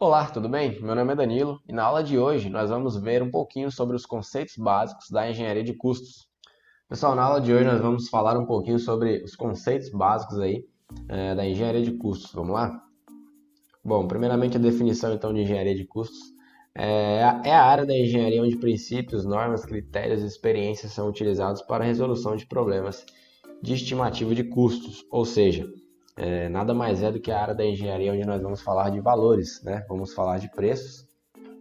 Olá, tudo bem? Meu nome é Danilo e na aula de hoje nós vamos ver um pouquinho sobre os conceitos básicos da engenharia de custos. Pessoal, na aula de hoje nós vamos falar um pouquinho sobre os conceitos básicos aí da engenharia de custos. Vamos lá? Bom, primeiramente a definição então de engenharia de custos é a área da engenharia onde princípios, normas, critérios e experiências são utilizados para a resolução de problemas de estimativa de custos, ou seja, nada mais é do que a área da engenharia onde nós vamos falar de valores, né? Vamos falar de preços,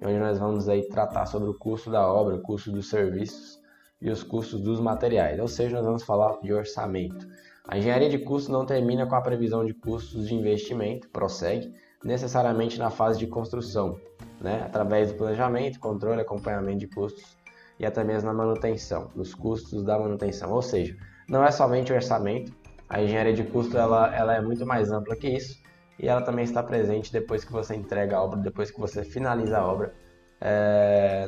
onde nós vamos aí tratar sobre o custo da obra, o custo dos serviços e os custos dos materiais, ou seja, nós vamos falar de orçamento. A engenharia de custos não termina com a previsão de custos de investimento, prossegue necessariamente na fase de construção, né? Através do planejamento, controle, acompanhamento de custos e até mesmo na manutenção, dos custos da manutenção, ou seja, não é somente o orçamento, a engenharia de custo ela é muito mais ampla que isso e ela também está presente depois que você entrega a obra, depois que você finaliza a obra,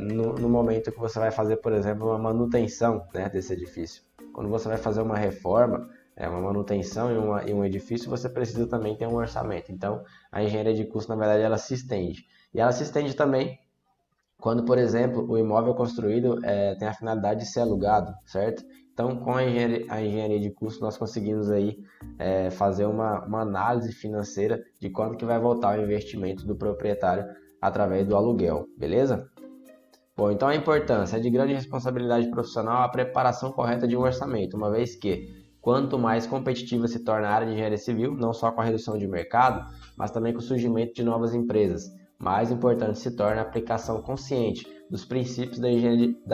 no momento que você vai fazer, por exemplo, uma manutenção, né, desse edifício. Quando você vai fazer uma reforma, uma manutenção em um edifício, você precisa também ter um orçamento. Então, a engenharia de custo, na verdade, ela se estende. E ela se estende também quando, por exemplo, o imóvel construído tem a finalidade de ser alugado, certo? Então, com a engenharia de custo, nós conseguimos aí fazer uma análise financeira de quanto que vai voltar o investimento do proprietário através do aluguel, beleza? Bom, então a importância é de grande responsabilidade profissional a preparação correta de um orçamento, uma vez que quanto mais competitiva se torna a área de engenharia civil, não só com a redução de mercado, mas também com o surgimento de novas empresas, mais importante se torna a aplicação consciente dos princípios da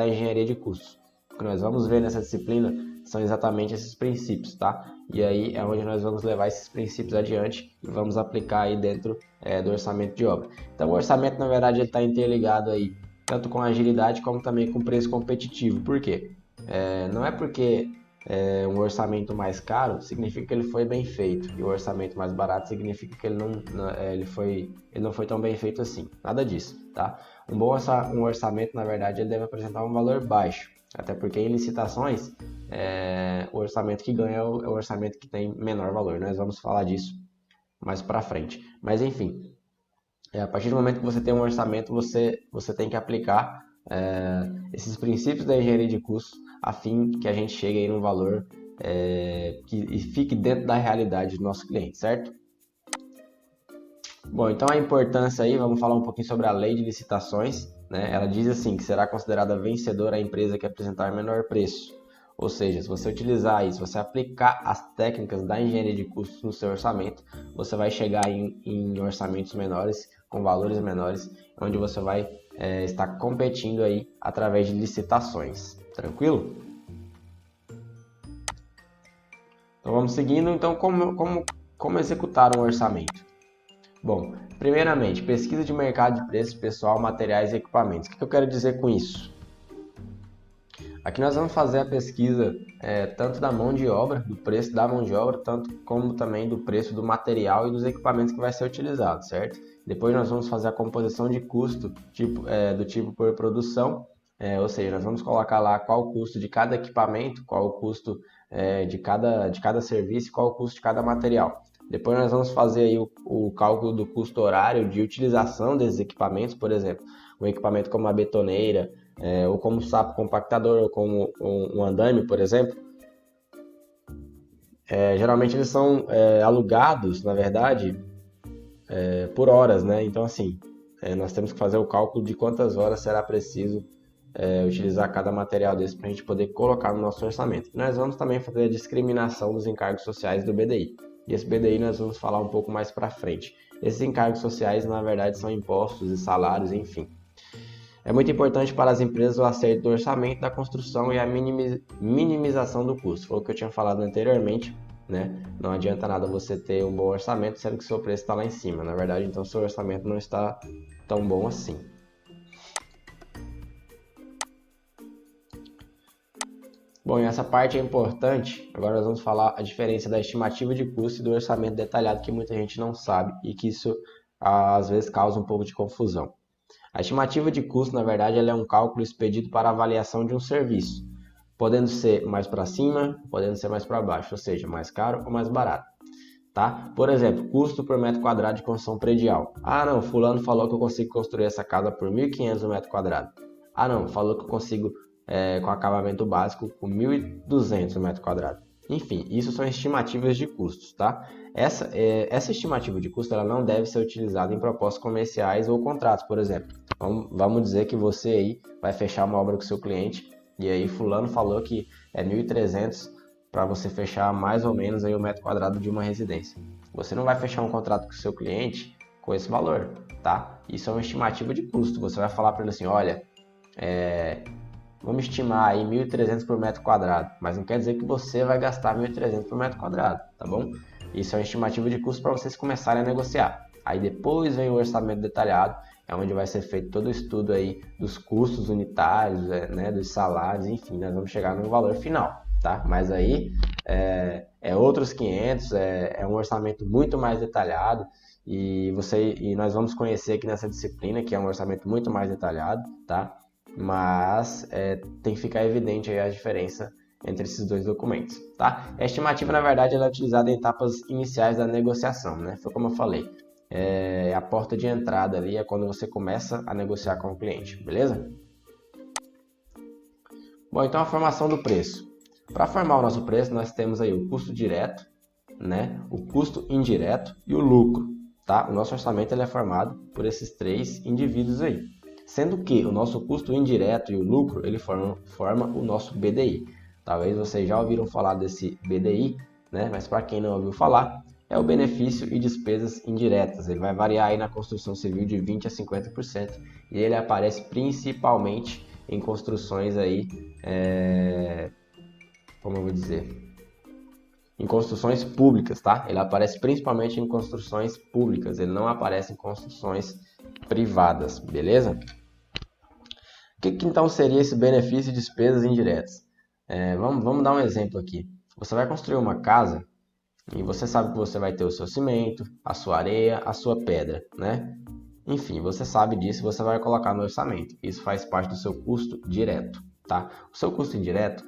engenharia de custos. O que nós vamos ver nessa disciplina são exatamente esses princípios, tá? E aí é onde nós vamos levar esses princípios adiante e vamos aplicar aí dentro do orçamento de obra. Então o orçamento, na verdade, ele está interligado aí tanto com agilidade como também com preço competitivo. Por quê? Não é porque um orçamento mais caro significa que ele foi bem feito e o orçamento mais barato significa que ele não foi tão bem feito assim. Nada disso, tá? Um orçamento, na verdade, ele deve apresentar um valor baixo, até porque em licitações o orçamento que ganha é o orçamento que tem menor valor. Nós vamos falar disso mais para frente. Mas enfim, a partir do momento que você tem um orçamento, você tem que aplicar esses princípios da engenharia de custos a fim que a gente chegue aí num valor que fique dentro da realidade do nosso cliente, certo? Bom, então a importância aí, vamos falar um pouquinho sobre a lei de licitações, né? Ela diz assim que será considerada vencedora a empresa que apresentar menor preço. Ou seja, se você utilizar isso, se você aplicar as técnicas da engenharia de custos no seu orçamento, você vai chegar em orçamentos menores, com valores menores, onde você vai estar competindo aí através de licitações. Tranquilo? Então vamos seguindo. Então, como executar um orçamento? Bom, primeiramente, pesquisa de mercado de preços, pessoal, materiais e equipamentos. O que eu quero dizer com isso? Aqui nós vamos fazer a pesquisa tanto da mão de obra, do preço da mão de obra, tanto como também do preço do material e dos equipamentos que vai ser utilizado, certo? Depois nós vamos fazer a composição de custo do tipo por produção, ou seja, nós vamos colocar lá qual o custo de cada equipamento, qual o custo de cada serviço, qual o custo de cada material. Depois nós vamos fazer aí o cálculo do custo horário de utilização desses equipamentos, por exemplo, um equipamento como a betoneira, ou como sapo compactador, ou como um andaime, por exemplo. Geralmente eles são alugados, na verdade, por horas, né? Então, assim, nós temos que fazer o cálculo de quantas horas será preciso utilizar cada material desse para a gente poder colocar no nosso orçamento. Nós vamos também fazer a discriminação dos encargos sociais do BDI. E esse BDI nós vamos falar um pouco mais para frente. Esses encargos sociais, na verdade, são impostos e salários, enfim. É muito importante para as empresas o acerto do orçamento da construção e a minimização do custo. Foi o que eu tinha falado anteriormente, né? Não adianta nada você ter um bom orçamento sendo que seu preço está lá em cima. Na verdade, então, seu orçamento não está tão bom assim. Bom, e essa parte é importante. Agora nós vamos falar a diferença da estimativa de custo e do orçamento detalhado, que muita gente não sabe e que isso às vezes causa um pouco de confusão. A estimativa de custo, na verdade, ela é um cálculo expedido para a avaliação de um serviço, podendo ser mais para cima, podendo ser mais para baixo, ou seja, mais caro ou mais barato. tá? Por exemplo, custo por metro quadrado de construção predial. Ah, não, fulano falou que eu consigo construir essa casa por 1.500 metro quadrado. Ah, não, falou que eu consigo com acabamento básico com 1.200 metro quadrado. Enfim, isso são estimativas de custos, tá? Essa estimativa de custo ela não deve ser utilizada em propostas comerciais ou contratos, por exemplo. Vamos dizer que você aí vai fechar uma obra com seu cliente e aí fulano falou que é 1.300 para você fechar mais ou menos aí o metro quadrado de uma residência. Você não vai fechar um contrato com o seu cliente com esse valor, tá? Isso é uma estimativa de custo. Você vai falar para ele assim, olha, vamos estimar aí 1.300 por metro quadrado, mas não quer dizer que você vai gastar 1.300 por metro quadrado, tá bom? Isso é uma estimativa de custo para vocês começarem a negociar. Aí depois vem o orçamento detalhado, é onde vai ser feito todo o estudo aí dos custos unitários, né, dos salários, enfim, nós vamos chegar no valor final, tá? Mas aí é outros 500, é um orçamento muito mais detalhado e nós vamos conhecer aqui nessa disciplina que é um orçamento muito mais detalhado, tá? Mas tem que ficar evidente aí a diferença entre esses dois documentos, tá? A estimativa, na verdade, ela é utilizada em etapas iniciais da negociação, né? Foi como eu falei, a porta de entrada ali é quando você começa a negociar com o cliente, beleza? Bom, então a formação do preço. Para formar o nosso preço, nós temos aí o custo direto, né? O custo indireto e o lucro, tá? O nosso orçamento ele é formado por esses três indivíduos aí. Sendo que o nosso custo indireto e o lucro, ele forma o nosso BDI. Talvez vocês já ouviram falar desse BDI, né? Mas para quem não ouviu falar, é o benefício e despesas indiretas. Ele vai variar aí na construção civil de 20% a 50% e ele aparece principalmente em construções aí, como eu vou dizer, em construções públicas, tá? Ele aparece principalmente em construções públicas, ele não aparece em construções privadas, beleza? O que então seria esse benefício e despesas indiretas? Vamos dar um exemplo aqui. Você vai construir uma casa e você sabe que você vai ter o seu cimento, a sua areia, a sua pedra, né? Enfim, você sabe disso e você vai colocar no orçamento. Isso faz parte do seu custo direto, tá? O seu custo indireto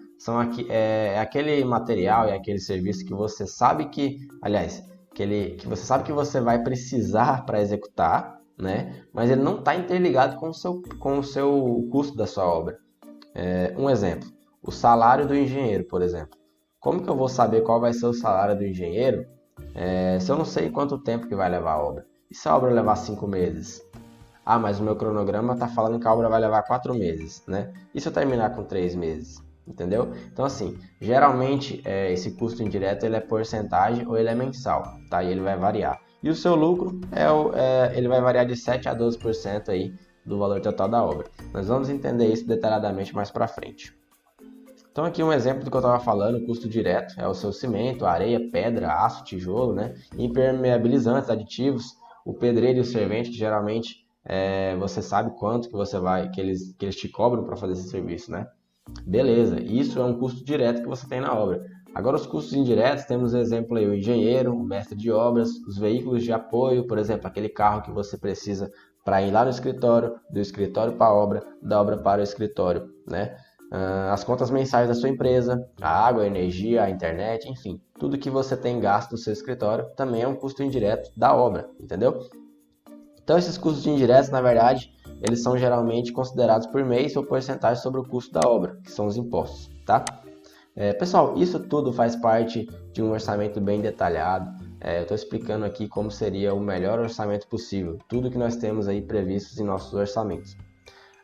é aquele material e aquele serviço que você sabe que, aliás, que você sabe que você vai precisar para executar, né? Mas ele não está interligado com o seu custo da sua obra. Um exemplo, o salário do engenheiro, por exemplo. Como que eu vou saber qual vai ser o salário do engenheiro se eu não sei quanto tempo que vai levar a obra? E se a obra levar 5 meses? Ah, mas o meu cronograma está falando que a obra vai levar 4 meses, né? E se eu terminar com 3 meses? Entendeu? Então, assim, geralmente esse custo indireto ele é porcentagem ou ele é mensal, tá? E ele vai variar. E o seu lucro ele vai variar de 7 a 12% aí do valor total da obra. Nós vamos entender isso detalhadamente mais para frente. Então aqui um exemplo do que eu estava falando, o custo direto é o seu cimento, areia, pedra, aço, tijolo, né? Impermeabilizantes, aditivos, o pedreiro e o servente, que geralmente você sabe quanto que eles te cobram para fazer esse serviço, né? Beleza, isso é um custo direto que você tem na obra. Agora os custos indiretos, temos exemplo aí, o engenheiro, o mestre de obras, os veículos de apoio, por exemplo, aquele carro que você precisa para ir lá no escritório, do escritório para a obra, da obra para o escritório, né? As contas mensais da sua empresa, a água, a energia, a internet, enfim, tudo que você tem gasto no seu escritório também é um custo indireto da obra, entendeu? Então esses custos indiretos, na verdade, eles são geralmente considerados por mês ou porcentagem sobre o custo da obra, que são os impostos, tá? Pessoal, isso tudo faz parte de um orçamento bem detalhado. Eu estou explicando aqui como seria o melhor orçamento possível, tudo que nós temos aí previstos em nossos orçamentos.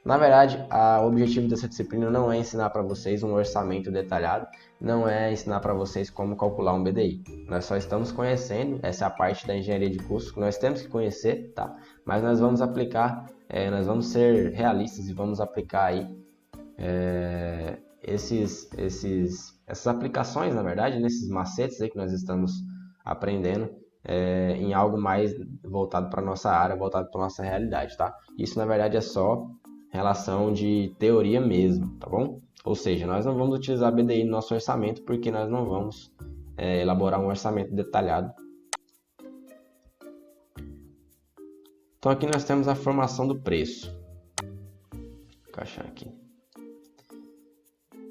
Na verdade, o objetivo dessa disciplina não é ensinar para vocês um orçamento detalhado, não é ensinar para vocês como calcular um BDI. Nós só estamos conhecendo, essa é a parte da engenharia de custos que nós temos que conhecer, tá? Mas nós vamos aplicar, nós vamos ser realistas e vamos aplicar aí essas aplicações, na verdade, nesses macetes aí que nós estamos aprendendo em algo mais voltado para nossa área, voltado para nossa realidade, tá? Isso, na verdade, é só relação de teoria mesmo, tá bom? Ou seja, nós não vamos utilizar BDI no nosso orçamento porque nós não vamos elaborar um orçamento detalhado. Então aqui nós temos a formação do preço. Vou encaixar aqui.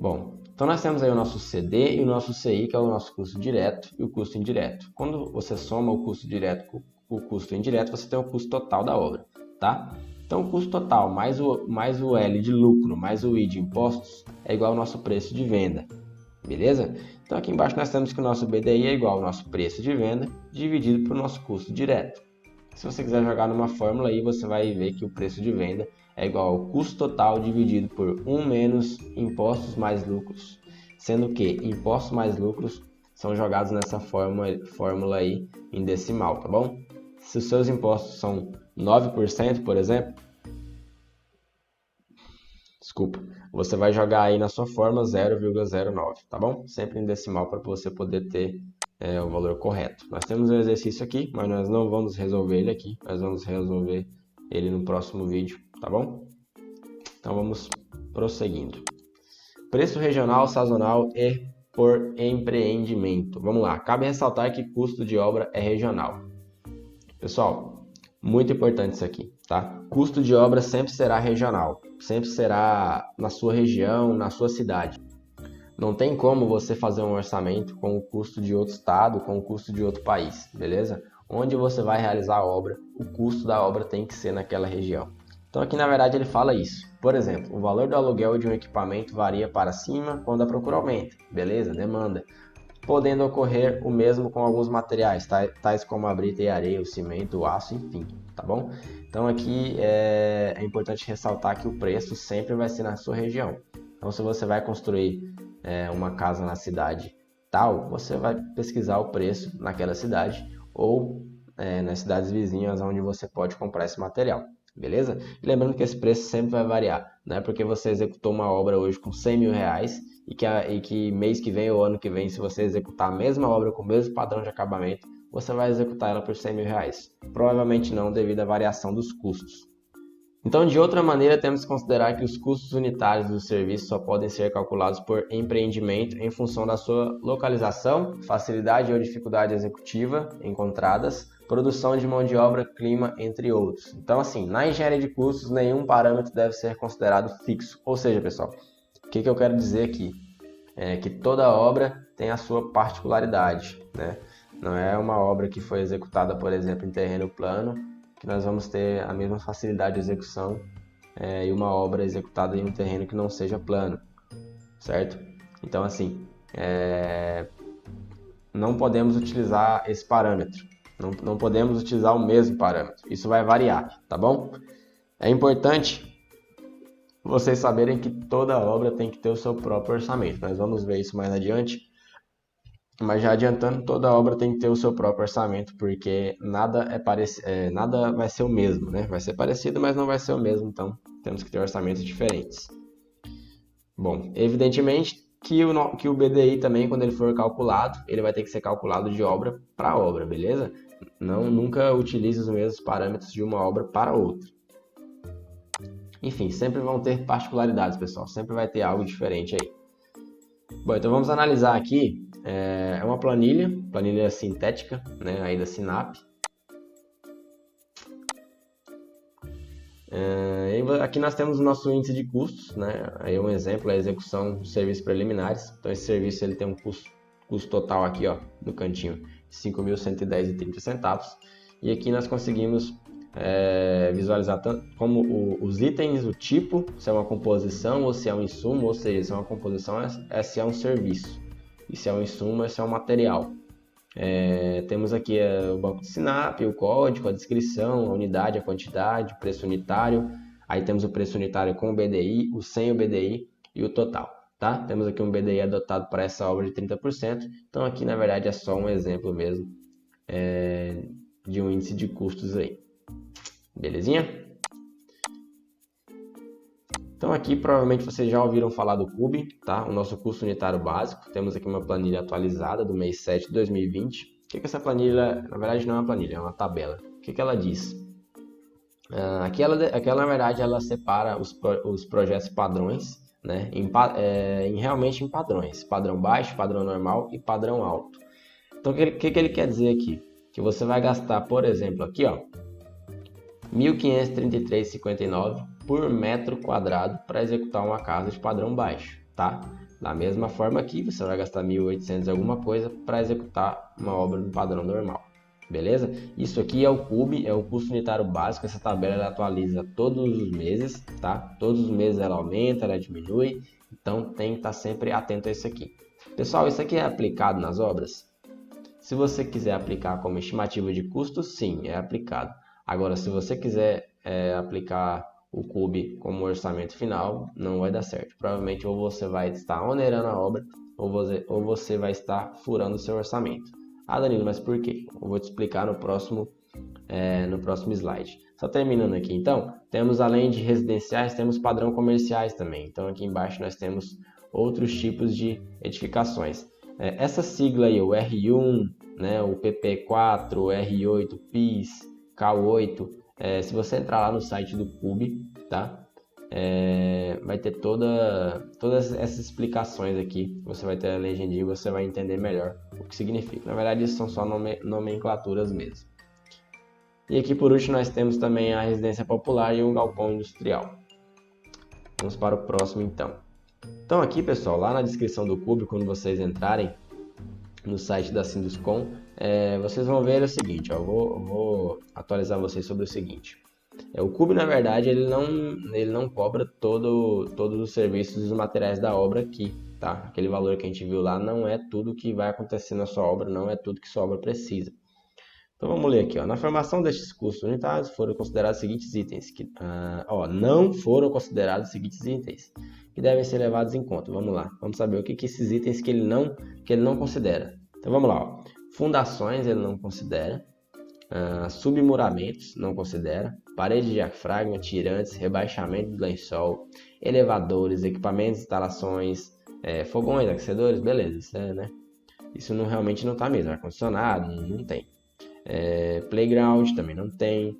Bom, Então nós temos aí o nosso CD e o nosso CI, que é o nosso custo direto e o custo indireto. Quando você soma o custo direto com o custo indireto, você tem o custo total da obra, tá? Então o custo total mais o L de lucro mais o I de impostos é igual ao nosso preço de venda, beleza? Então aqui embaixo nós temos que o nosso BDI é igual ao nosso preço de venda dividido pelo nosso custo direto. Se você quiser jogar numa fórmula aí, você vai ver que o preço de venda é igual ao custo total dividido por 1 menos impostos mais lucros, sendo que impostos mais lucros são jogados nessa fórmula aí em decimal, tá bom? Se os seus impostos são 9%, por exemplo, você vai jogar aí na sua fórmula 0,09, tá bom? Sempre em decimal para você poder ter o valor correto. Nós temos um exercício aqui, mas nós não vamos resolver ele aqui, nós vamos resolver ele no próximo vídeo, tá bom? Então vamos prosseguindo. Preço regional, sazonal e por empreendimento. Vamos lá, cabe ressaltar que custo de obra é regional. Pessoal, muito importante isso aqui, tá? Custo de obra sempre será regional, sempre será na sua região, na sua cidade. Não tem como você fazer um orçamento com o custo de outro estado, com o custo de outro país, beleza? Onde você vai realizar a obra, o custo da obra tem que ser naquela região. Então aqui na verdade ele fala isso. Por exemplo, o valor do aluguel de um equipamento varia para cima quando a procura aumenta, beleza? Demanda. Podendo ocorrer o mesmo com alguns materiais, tais como a brita e a areia, o cimento, o aço, enfim, tá bom? Então aqui é importante ressaltar que o preço sempre vai ser na sua região. Então se você vai construir uma casa na cidade tal, você vai pesquisar o preço naquela cidade ou nas cidades vizinhas onde você pode comprar esse material, beleza? E lembrando que esse preço sempre vai variar, não é porque você executou uma obra hoje com 100 mil reais e que mês que vem ou ano que vem, se você executar a mesma obra com o mesmo padrão de acabamento, você vai executar ela por 100 mil reais. Provavelmente não, devido à variação dos custos. Então, de outra maneira, temos que considerar que os custos unitários do serviço só podem ser calculados por empreendimento em função da sua localização, facilidade ou dificuldade executiva encontradas, produção de mão de obra, clima, entre outros. Então, assim, na engenharia de custos, nenhum parâmetro deve ser considerado fixo. Ou seja, pessoal, o que eu quero dizer aqui? É que toda obra tem a sua particularidade, né? Não é uma obra que foi executada, por exemplo, em terreno plano, que nós vamos ter a mesma facilidade de execução e uma obra executada em um terreno que não seja plano, certo? Então, assim, não podemos utilizar esse parâmetro, não podemos utilizar o mesmo parâmetro, isso vai variar, tá bom? É importante vocês saberem que toda obra tem que ter o seu próprio orçamento, nós vamos ver isso mais adiante. Mas já adiantando, toda obra tem que ter o seu próprio orçamento, porque nada nada vai ser o mesmo, né? Vai ser parecido, mas não vai ser o mesmo, então temos que ter orçamentos diferentes. Bom, evidentemente que o BDI também, quando ele for calculado, ele vai ter que ser calculado de obra para obra, beleza? Nunca utilize os mesmos parâmetros de uma obra para outra. Enfim, sempre vão ter particularidades, pessoal, sempre vai ter algo diferente aí. Bom, então vamos analisar aqui. É uma planilha sintética, né, aí da Sinap. Aqui nós temos o nosso índice de custos, né? Aí um exemplo é a execução de serviços preliminares. Então esse serviço ele tem um custo total aqui, ó, no cantinho, R$ 5.110,30. E aqui nós conseguimos visualizar tanto como os itens, o tipo, se é uma composição ou se é um insumo, ou seja, se é uma composição, se é um serviço. E se é um insumo, se é um material. Temos aqui o banco de Sinap, o código, a descrição, a unidade, a quantidade, o preço unitário. Aí temos o preço unitário com o BDI, o sem o BDI e o total. Tá? Temos aqui um BDI adotado para essa obra de 30%. Então aqui na verdade é só um exemplo mesmo de um índice de custos aí. Belezinha? Então aqui provavelmente vocês já ouviram falar do CUB, tá? O nosso custo unitário básico. Temos aqui uma planilha atualizada do mês 7 de 2020. O que essa planilha, na verdade não é uma planilha, é uma tabela. O que ela diz? Aqui na verdade ela separa os projetos padrões, né? Realmente em padrões. Padrão baixo, padrão normal e padrão alto. Então o que ele quer dizer aqui? Que você vai gastar, por exemplo, aqui ó, R$ 1.533,59 por metro quadrado para executar uma casa de padrão baixo, tá? Da mesma forma aqui, você vai gastar 1.800 alguma coisa para executar uma obra no padrão normal. Beleza? Isso aqui é o CUB, é o custo unitário básico. Essa tabela ela atualiza todos os meses, tá? Todos os meses ela aumenta, ela diminui. Então tem que estar sempre atento a isso aqui. Pessoal, isso aqui é aplicado nas obras? Se você quiser aplicar como estimativa de custo, sim, é aplicado. Agora, se você quiser aplicar o CUB como orçamento final, não vai dar certo. Provavelmente ou você vai estar onerando a obra ou você vai estar furando o seu orçamento. Ah, Danilo, mas por quê? Eu vou te explicar no próximo slide. Só terminando aqui, então, temos além de residenciais, temos padrão comerciais também. Então, aqui embaixo nós temos outros tipos de edificações. Essa sigla aí, o R1, né, o PP4, o R8, PIS, K8, se você entrar lá no site do CUB, tá? Vai ter todas essas explicações aqui. Você vai ter a legendinha e você vai entender melhor o que significa. Na verdade, isso são só nomenclaturas mesmo. E aqui por último nós temos também a residência popular e um galpão industrial. Vamos para o próximo então. Então aqui pessoal, lá na descrição do CUB, quando vocês entrarem no site da Sinduscom, vocês vão ver o seguinte, ó, eu vou atualizar vocês sobre o seguinte. O CUB, na verdade, ele não cobra todos os serviços e os materiais da obra aqui, tá? Aquele valor que a gente viu lá não é tudo que vai acontecer na sua obra, não é tudo que sua obra precisa. Então vamos ler aqui, ó. Na formação destes custos unitários foram considerados os seguintes itens, não foram considerados os seguintes itens que devem ser levados em conta. Vamos lá, vamos saber o que esses itens que ele não considera. Então vamos lá, ó. Fundações ele não considera. Submuramentos, não considera, parede de diafragma, tirantes, rebaixamento do lençol, elevadores, equipamentos, instalações, fogões, aquecedores, beleza, isso realmente não está mesmo, ar-condicionado, não tem. Playground também não tem.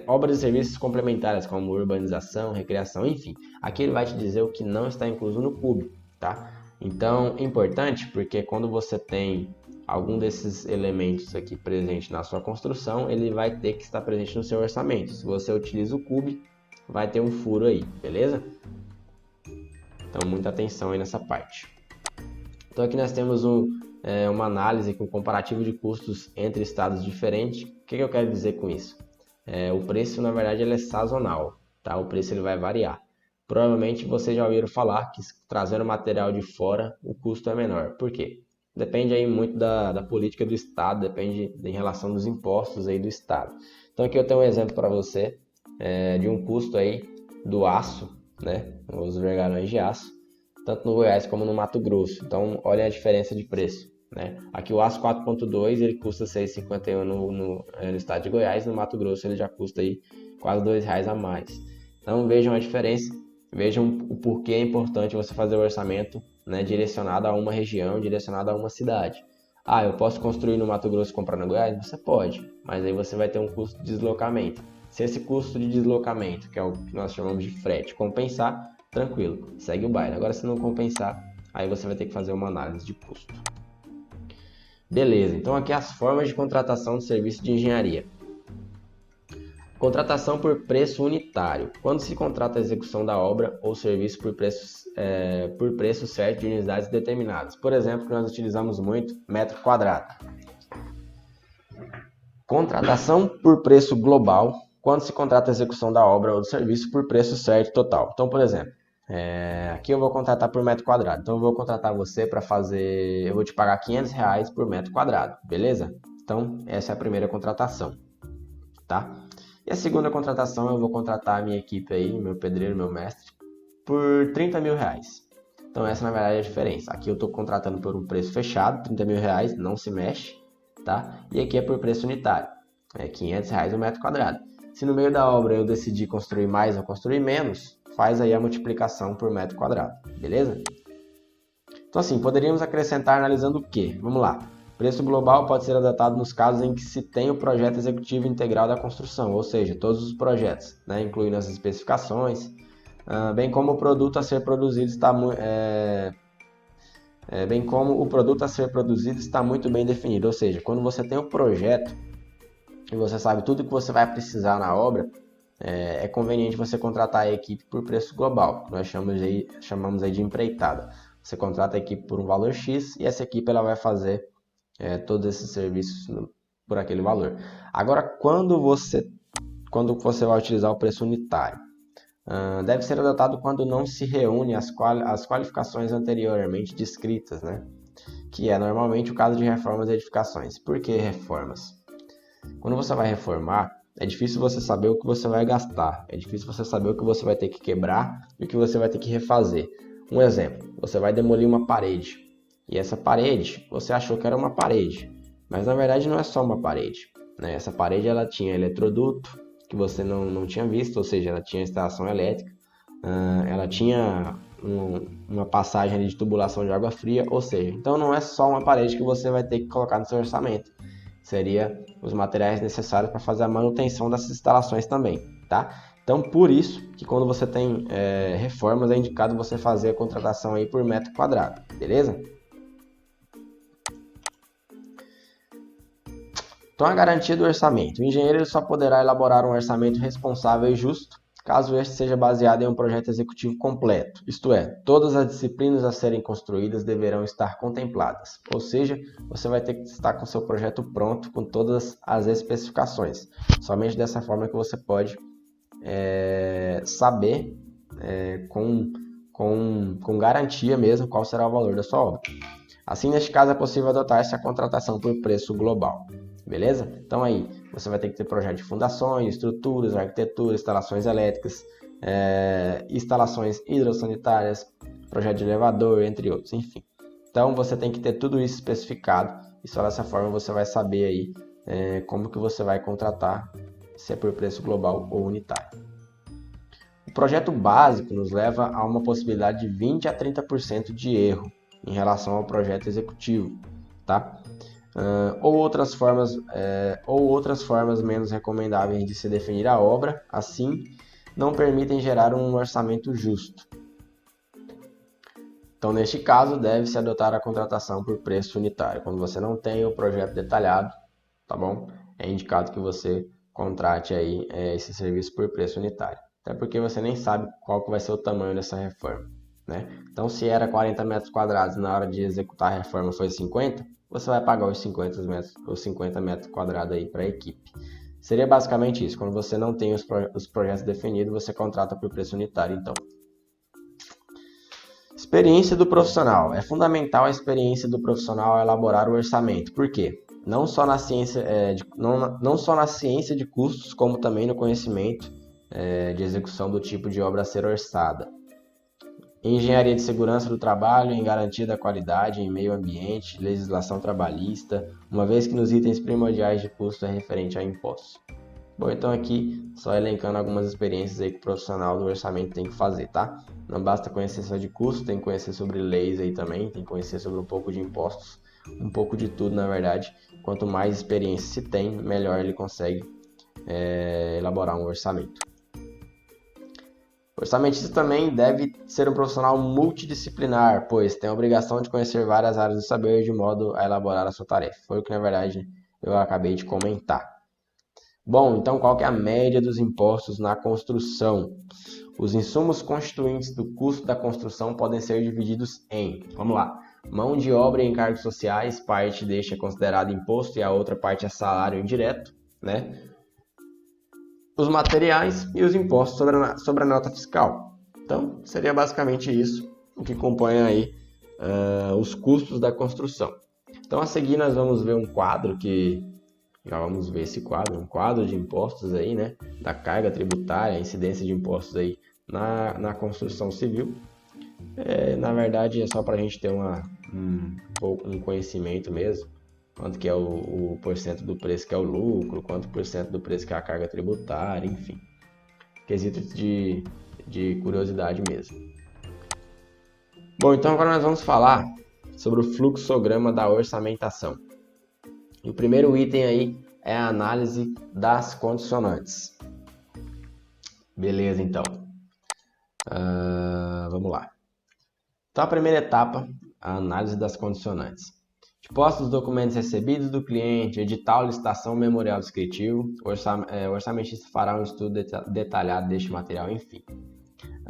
Obras e serviços complementares como urbanização, recreação, enfim, aqui ele vai te dizer o que não está incluso no CUB, tá? Então, importante porque quando você tem algum desses elementos aqui presente na sua construção, ele vai ter que estar presente no seu orçamento. Se você utiliza o CUB, vai ter um furo aí, beleza? Então, muita atenção aí nessa parte. Então, aqui nós temos uma análise com comparativo de custos entre estados diferentes. O que eu quero dizer com isso? O preço, na verdade, ele é sazonal, tá? O preço ele vai variar. Provavelmente vocês já ouviram falar que trazendo material de fora, o custo é menor. Por quê? Depende aí muito da política do estado, depende em relação dos impostos aí do estado. Então aqui eu tenho um exemplo para você de um custo aí do aço, né? Os vergalhões de aço, tanto no Goiás como no Mato Grosso. Então olha a diferença de preço, né? Aqui o aço 4.2 ele custa R$ 6,51 no estado de Goiás, no Mato Grosso ele já custa aí quase R$ 2 a mais. Então vejam a diferença, vejam o porquê é importante você fazer o orçamento, né, direcionado a uma região, direcionado a uma cidade. Eu posso construir no Mato Grosso e comprar no Goiás? Você pode, mas aí você vai ter um custo de deslocamento. Se esse custo de deslocamento, que é o que nós chamamos de frete, compensar, tranquilo, segue o baile. Agora se não compensar, aí você vai ter que fazer uma análise de custo. Beleza, então aqui as formas de contratação de serviço de engenharia. Contratação por preço unitário. Quando se contrata a execução da obra ou serviço por preço certo de unidades determinadas. Por exemplo, que nós utilizamos muito, metro quadrado. Contratação por preço global. Quando se contrata a execução da obra ou do serviço por preço certo total. Então, por exemplo, aqui eu vou contratar por metro quadrado. Então, eu vou contratar você para fazer... Eu vou te pagar R$500 por metro quadrado, beleza? Então, essa é a primeira contratação, tá? E a segunda contratação, eu vou contratar a minha equipe aí, meu pedreiro, meu mestre, por R$30 mil. Então essa na verdade é a diferença. Aqui eu estou contratando por um preço fechado, R$30 mil, não se mexe, tá? E aqui é por preço unitário, R$500 o metro quadrado. Se no meio da obra eu decidir construir mais ou construir menos, faz aí a multiplicação por metro quadrado, beleza? Então assim, poderíamos acrescentar analisando o quê? Vamos lá. Preço global pode ser adaptado nos casos em que se tem o projeto executivo integral da construção, ou seja, todos os projetos, né, incluindo as especificações, bem como o produto a ser produzido está muito bem definido. Ou seja, quando você tem o projeto e você sabe tudo que você vai precisar na obra, é conveniente você contratar a equipe por preço global, que nós chamamos aí de empreitada. Ou Você contrata a equipe por um valor X e essa equipe ela vai fazer todos esses serviços por aquele valor. Agora, quando você vai utilizar o preço unitário, deve ser adotado quando não se reúne as qualificações anteriormente descritas, né? Que é normalmente o caso de reformas e edificações. Por que reformas? Quando você vai reformar, é difícil você saber o que você vai gastar, é difícil você saber o que você vai ter que quebrar e o que você vai ter que refazer. Um exemplo, você vai demolir uma parede, e essa parede, você achou que era uma parede, mas na verdade não é só uma parede, né? Essa parede ela tinha eletroduto, que você não tinha visto, ou seja, ela tinha instalação elétrica, ela tinha uma passagem ali de tubulação de água fria, ou seja, então não é só uma parede que você vai ter que colocar no seu orçamento, seria os materiais necessários para fazer a manutenção dessas instalações também, tá? Então, por isso que quando você tem reformas, é indicado você fazer a contratação aí por metro quadrado, beleza? Então, a garantia do orçamento. O engenheiro só poderá elaborar um orçamento responsável e justo caso este seja baseado em um projeto executivo completo, isto é, todas as disciplinas a serem construídas deverão estar contempladas, ou seja, você vai ter que estar com o seu projeto pronto com todas as especificações. Somente dessa forma que você pode saber com garantia mesmo qual será o valor da sua obra. Assim, neste caso, é possível adotar-se a contratação por preço global. Beleza? Então aí, você vai ter que ter projeto de fundações, estruturas, arquitetura, instalações elétricas, instalações hidrossanitárias, projeto de elevador, entre outros, enfim. Então você tem que ter tudo isso especificado e só dessa forma você vai saber aí como que você vai contratar, se é por preço global ou unitário. O projeto básico nos leva a uma possibilidade de 20 a 30% de erro em relação ao projeto executivo, tá? Ou outras formas menos recomendáveis de se definir a obra, assim, não permitem gerar um orçamento justo. Então, neste caso, deve-se adotar a contratação por preço unitário. Quando você não tem o projeto detalhado, tá bom? É indicado que você contrate aí esse serviço por preço unitário. Até porque você nem sabe qual que vai ser o tamanho dessa reforma, né? Então, se era 40 metros quadrados na hora de executar a reforma foi 50, você vai pagar os 50 metros quadrados aí para a equipe. Seria basicamente isso. Quando você não tem os projetos definidos, você contrata por preço unitário, então. Experiência do profissional. É fundamental a experiência do profissional ao elaborar o orçamento. Por quê? Não só na ciência de custos, como também no conhecimento de execução do tipo de obra a ser orçada. Em engenharia de segurança do trabalho, em garantia da qualidade, em meio ambiente, legislação trabalhista, uma vez que nos itens primordiais de custo é referente a impostos. Bom, então aqui só elencando algumas experiências aí que o profissional do orçamento tem que fazer, tá? Não basta conhecer só de custo, tem que conhecer sobre leis aí também, tem que conhecer sobre um pouco de impostos, um pouco de tudo na verdade. Quanto mais experiência se tem, melhor ele consegue elaborar um orçamento. O orçamentista também deve ser um profissional multidisciplinar, pois tem a obrigação de conhecer várias áreas do saber de modo a elaborar a sua tarefa. Foi o que na verdade eu acabei de comentar. Bom, então qual que é a média dos impostos na construção? Os insumos constituintes do custo da construção podem ser divididos em, vamos lá, mão de obra e encargos sociais, parte deste é considerado imposto e a outra parte é salário indireto, né? Os materiais e os impostos sobre a nota fiscal. Então, seria basicamente isso o que compõe aí os custos da construção. Então, a seguir nós vamos ver um quadro que... Já vamos ver esse quadro, um quadro de impostos aí, né? Da carga tributária, a incidência de impostos aí na construção civil. Na verdade, é só para a gente ter um conhecimento mesmo. Quanto que é o porcento do preço que é o lucro, quanto por cento do preço que é a carga tributária, enfim. Quesito de curiosidade mesmo. Bom, então agora nós vamos falar sobre o fluxograma da orçamentação. E o primeiro item aí é a análise das condicionantes. Beleza, então. Vamos lá. Então, a primeira etapa, a análise das condicionantes. Dispostos os documentos recebidos do cliente, edital, licitação, memorial descritivo, o orçamentista fará um estudo detalhado deste material, enfim.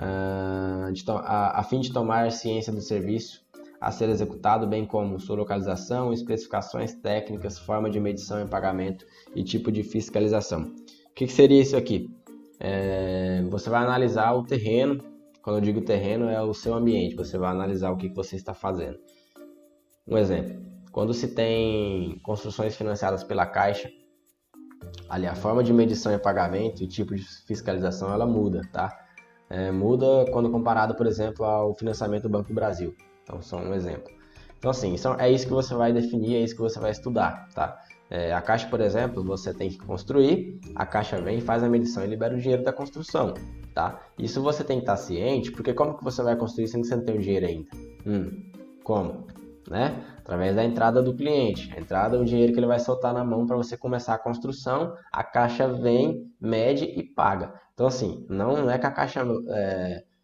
a fim de tomar ciência do serviço a ser executado, bem como sua localização, especificações técnicas, forma de medição e pagamento e tipo de fiscalização. O que seria isso aqui? Você vai analisar o terreno. Quando eu digo terreno, é o seu ambiente. Você vai analisar o que você está fazendo. Um exemplo, quando se tem construções financiadas pela Caixa, ali a forma de medição e pagamento e tipo de fiscalização ela muda, tá? Muda quando comparado, por exemplo, ao financiamento do Banco do Brasil. Então, só um exemplo. Então, assim, é isso que você vai definir, é isso que você vai estudar, tá? A Caixa, por exemplo, você tem que construir, a Caixa vem, faz a medição e libera o dinheiro da construção, tá? Isso você tem que estar ciente, porque como que você vai construir sendo que você não tem o dinheiro ainda? Como? Né? Através da entrada do cliente. A entrada é o dinheiro que ele vai soltar na mão para você começar a construção, a Caixa vem, mede e paga. Então, assim, não é que a Caixa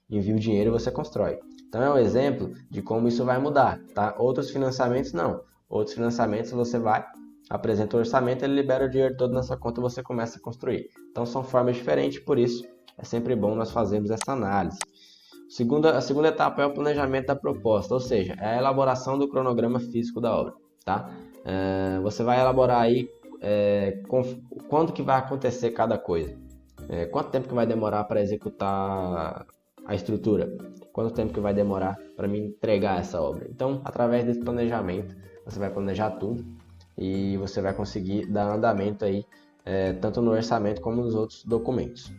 envia o dinheiro e você constrói. Então, é um exemplo de como isso vai mudar, tá? Outros financiamentos, não. Outros financiamentos, você vai, apresenta o orçamento, ele libera o dinheiro todo na sua conta e você começa a construir. Então, são formas diferentes, por isso, é sempre bom nós fazermos essa análise. A segunda etapa é o planejamento da proposta, ou seja, é a elaboração do cronograma físico da obra, tá? Você vai elaborar aí quando que vai acontecer cada coisa, quanto tempo que vai demorar para executar a estrutura, quanto tempo que vai demorar para me entregar essa obra. Então, através desse planejamento, você vai planejar tudo e você vai conseguir dar andamento aí, tanto no orçamento como nos outros documentos.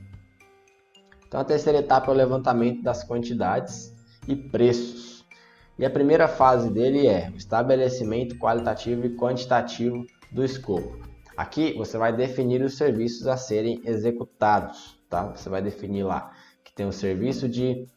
Então, a terceira etapa é o levantamento das quantidades e preços. E a primeira fase dele é o estabelecimento qualitativo e quantitativo do escopo. Aqui você vai definir os serviços a serem executados, tá? Você vai definir lá que tem o serviço de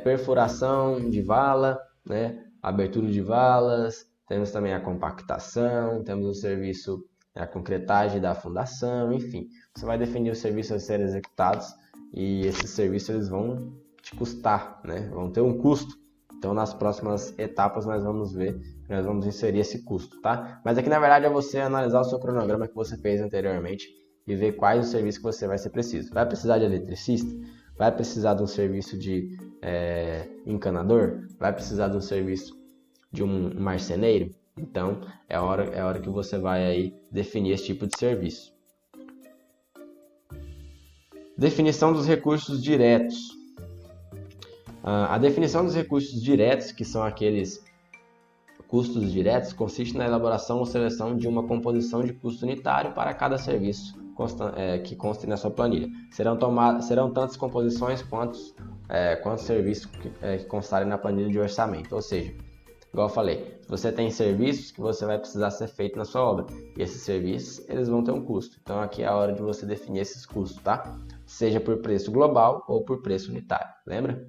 perfuração de vala, né? Abertura de valas, temos também a compactação, temos o serviço, a concretagem da fundação, enfim. Você vai definir os serviços a serem executados e esses serviços eles vão te custar, né? Vão ter um custo. Então, nas próximas etapas, nós vamos ver, nós vamos inserir esse custo, tá? Mas aqui, na verdade, é você analisar o seu cronograma que você fez anteriormente e ver quais os serviços que você vai ser preciso. Vai precisar de eletricista? Vai precisar de um serviço de encanador? Vai precisar de um serviço de um marceneiro? Então, é a hora que você vai aí definir esse tipo de serviço. Definição dos recursos diretos. A definição dos recursos diretos, que são aqueles custos diretos, consiste na elaboração ou seleção de uma composição de custo unitário para cada serviço que conste na sua planilha. Serão tantas composições quantos serviços que constarem na planilha de orçamento. Ou seja, igual eu falei, você tem serviços que você vai precisar ser feito na sua obra. E esses serviços, eles vão ter um custo. Então, aqui é a hora de você definir esses custos, tá? Seja por preço global ou por preço unitário. Lembra?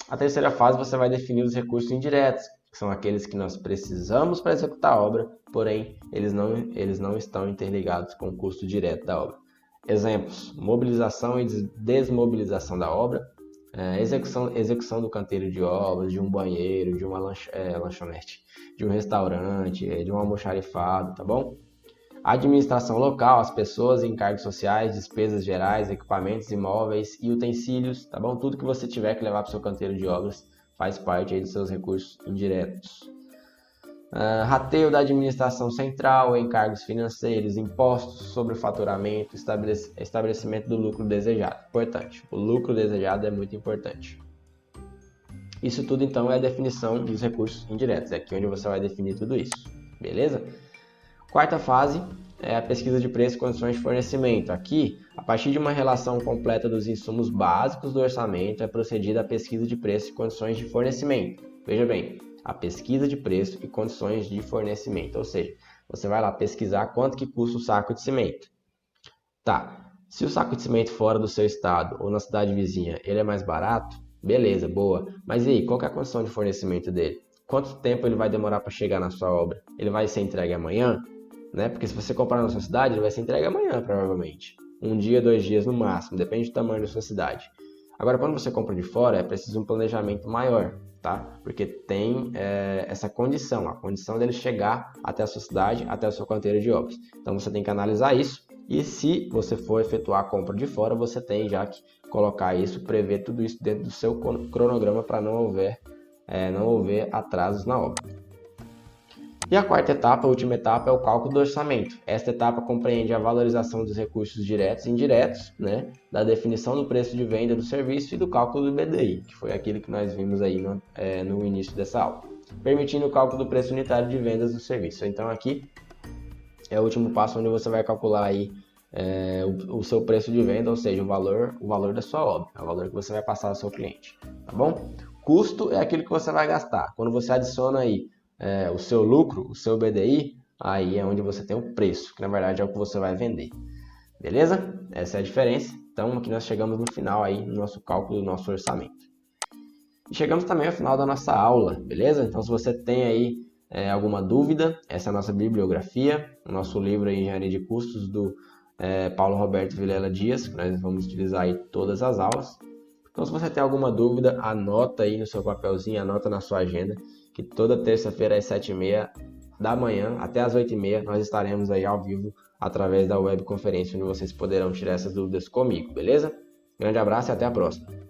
A terceira fase, você vai definir os recursos indiretos, que são aqueles que nós precisamos para executar a obra, porém, eles não estão interligados com o custo direto da obra. Exemplos: mobilização e desmobilização da obra, execução do canteiro de obras, de um banheiro, de uma lanchonete, de um restaurante, de um almoxarifado, tá bom? Administração local, as pessoas, encargos sociais, despesas gerais, equipamentos, imóveis e utensílios, tá bom? Tudo que você tiver que levar para o seu canteiro de obras faz parte aí dos seus recursos indiretos. Rateio da administração central, encargos financeiros, impostos sobre o faturamento, estabelecimento do lucro desejado. Importante, o lucro desejado é muito importante. Isso tudo então é a definição dos recursos indiretos, é aqui onde você vai definir tudo isso, beleza? Quarta fase é a pesquisa de preço e condições de fornecimento. Aqui, a partir de uma relação completa dos insumos básicos do orçamento, é procedida a pesquisa de preço e condições de fornecimento. Veja bem, a pesquisa de preço e condições de fornecimento, ou seja, você vai lá pesquisar quanto que custa o saco de cimento. Tá, se o saco de cimento fora do seu estado ou na cidade vizinha, ele é mais barato, beleza, boa. Mas e aí, qual que é a condição de fornecimento dele? Quanto tempo ele vai demorar para chegar na sua obra? Ele vai ser entregue amanhã? Né? Porque se você comprar na sua cidade, ele vai ser entregue amanhã, provavelmente. 1 dia, 2 dias no máximo, depende do tamanho da sua cidade. Agora, quando você compra de fora, é preciso um planejamento maior, tá? Porque tem essa condição, a condição dele chegar até a sua cidade, até o seu canteiro de obras. Então, você tem que analisar isso E se você for efetuar a compra de fora, você tem já que colocar isso, prever tudo isso dentro do seu cronograma para não haver atrasos na obra. E a quarta etapa, a última etapa, é o cálculo do orçamento. Esta etapa compreende a valorização dos recursos diretos e indiretos, né, da definição do preço de venda do serviço e do cálculo do BDI, que foi aquilo que nós vimos aí no início dessa aula, permitindo o cálculo do preço unitário de vendas do serviço. Então aqui é o último passo onde você vai calcular aí o seu preço de venda, ou seja, o valor da sua obra, o valor que você vai passar ao seu cliente, tá bom? Custo é aquilo que você vai gastar. Quando você adiciona aí o seu lucro, o seu BDI, aí é onde você tem o preço, que na verdade é o que você vai vender. Beleza? Essa é a diferença. Então aqui nós chegamos no final aí no nosso cálculo do nosso orçamento. E chegamos também ao final da nossa aula, beleza? Então se você tem aí alguma dúvida, essa é a nossa bibliografia, o nosso livro aí, Engenharia de Custos, do Paulo Roberto Vilela Dias, que nós vamos utilizar aí todas as aulas. Então se você tem alguma dúvida, anota aí no seu papelzinho, anota na sua agenda, que toda terça-feira às 7h30 da manhã até às 8h30 nós estaremos aí ao vivo através da webconferência, onde vocês poderão tirar essas dúvidas comigo, beleza? Grande abraço e até a próxima!